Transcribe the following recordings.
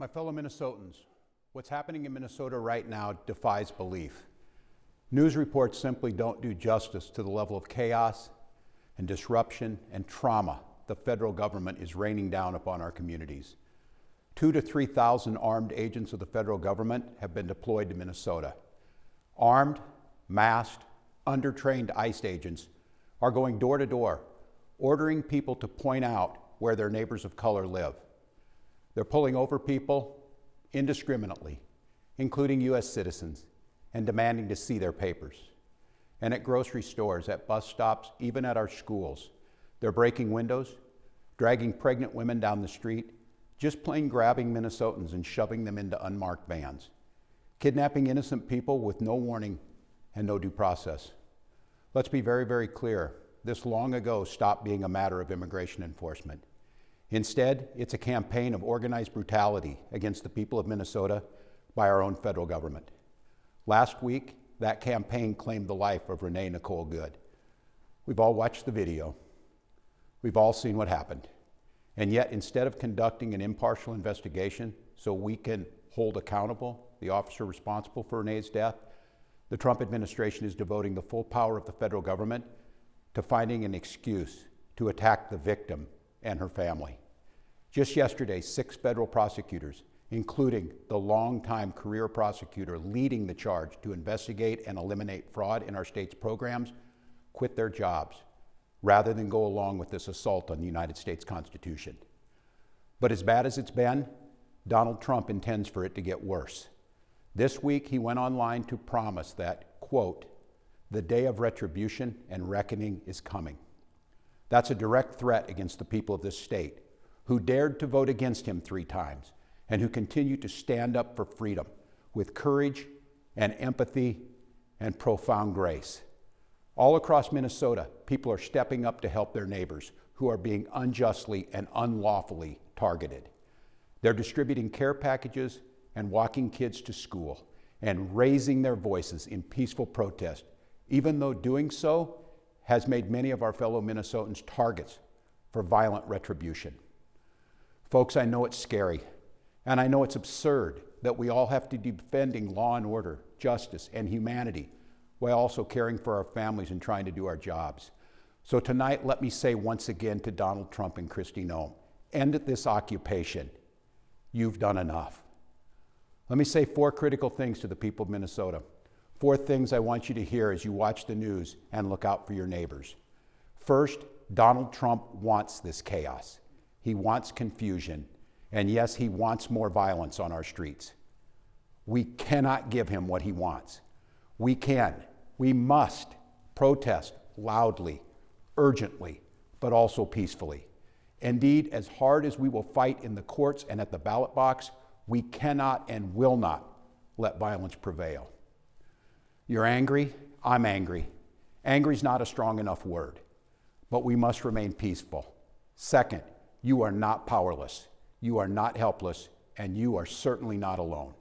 My fellow Minnesotans, what's happening in Minnesota right now defies belief. News reports simply don't do justice to the level of chaos and disruption and trauma the federal government is raining down upon our communities. 2,000 to 3,000 armed agents of the federal government have been deployed to Minnesota. Armed, masked, undertrained ICE agents are going door to door, ordering people to point out where their neighbors of color live. They're pulling over people indiscriminately, including U.S. citizens, and demanding to see their papers. And at grocery stores, at bus stops, even at our schools, they're breaking windows, dragging pregnant women down the street, just plain grabbing Minnesotans and shoving them into unmarked vans, kidnapping innocent people with no warning and no due process. Let's be very, very clear. This long ago stopped being a matter of immigration enforcement. Instead, it's a campaign of organized brutality against the people of Minnesota by our own federal government. Last week, that campaign claimed the life of Renee Nicole Good. We've all watched the video. We've all seen what happened. And yet, instead of conducting an impartial investigation so we can hold accountable the officer responsible for Renee's death, the Trump administration is devoting the full power of the federal government to finding an excuse to attack the victim and her family. Just yesterday, 6 federal prosecutors, including the longtime career prosecutor leading the charge to investigate and eliminate fraud in our state's programs, quit their jobs rather than go along with this assault on the United States Constitution. But as bad as it's been, Donald Trump intends for it to get worse. This week, he went online to promise that, quote, "the day of retribution and reckoning is coming." That's a direct threat against the people of this state, who dared to vote against him 3 times and who continue to stand up for freedom with courage and empathy and profound grace. All across Minnesota, people are stepping up to help their neighbors who are being unjustly and unlawfully targeted. They're distributing care packages and walking kids to school and raising their voices in peaceful protest, even though doing so has made many of our fellow Minnesotans targets for violent retribution. Folks, I know it's scary, and I know it's absurd that we all have to be defending law and order, justice, and humanity while also caring for our families and trying to do our jobs. So tonight, let me say once again to Donald Trump and Kristi Noem, end this occupation. You've done enough. Let me say 4 critical things to the people of Minnesota. 4 things I want you to hear as you watch the news and look out for your neighbors. First, Donald Trump wants this chaos. He wants confusion. And yes, he wants more violence on our streets. We cannot give him what he wants. We must protest loudly, urgently, but also peacefully. Indeed, as hard as we will fight in the courts and at the ballot box, we cannot and will not let violence prevail. You're angry, I'm angry. Angry is not a strong enough word, but we must remain peaceful. Second, you are not powerless, you are not helpless, and you are certainly not alone.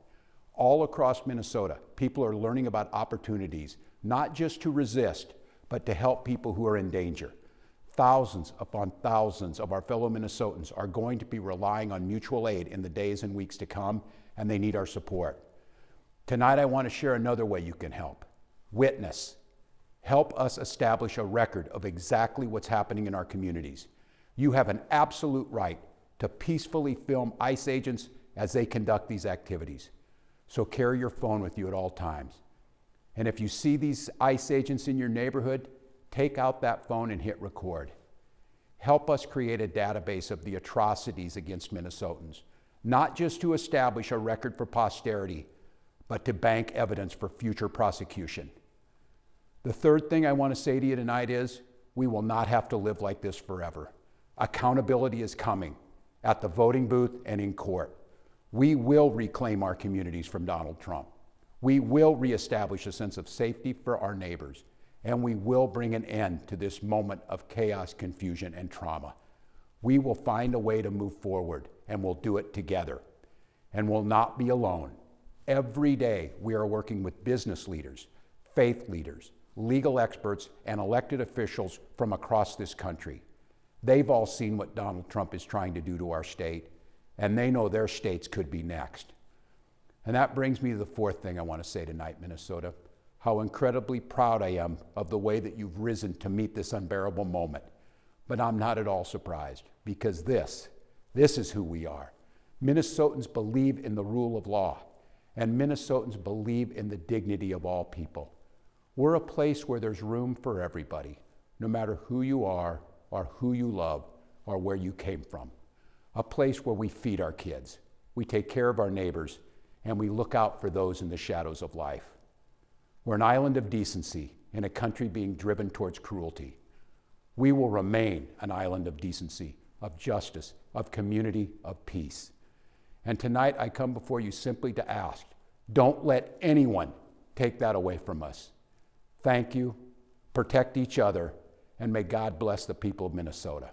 All across Minnesota, people are learning about opportunities, not just to resist, but to help people who are in danger. Thousands upon thousands of our fellow Minnesotans are going to be relying on mutual aid in the days and weeks to come, and they need our support. Tonight, I want to share another way you can help. Witness. Help us establish a record of exactly what's happening in our communities. You have an absolute right to peacefully film ICE agents as they conduct these activities. So carry your phone with you at all times. And if you see these ICE agents in your neighborhood, take out that phone and hit record. Help us create a database of the atrocities against Minnesotans, not just to establish a record for posterity, but to bank evidence for future prosecution. The third thing I want to say to you tonight is, we will not have to live like this forever. Accountability is coming at the voting booth and in court. We will reclaim our communities from Donald Trump. We will reestablish a sense of safety for our neighbors, and we will bring an end to this moment of chaos, confusion, and trauma. We will find a way to move forward, and we'll do it together, and we'll not be alone. Every day, we are working with business leaders, faith leaders, legal experts, and elected officials from across this country. They've all seen what Donald Trump is trying to do to our state, and they know their states could be next. And that brings me to the fourth thing I want to say tonight, Minnesota, how incredibly proud I am of the way that you've risen to meet this unbearable moment. But I'm not at all surprised, because this is who we are. Minnesotans believe in the rule of law, and Minnesotans believe in the dignity of all people. We're a place where there's room for everybody, no matter who you are, or who you love, or where you came from. A place where we feed our kids, we take care of our neighbors, and we look out for those in the shadows of life. We're an island of decency in a country being driven towards cruelty. We will remain an island of decency, of justice, of community, of peace. And tonight I come before you simply to ask, don't let anyone take that away from us. Thank you, protect each other, and may God bless the people of Minnesota.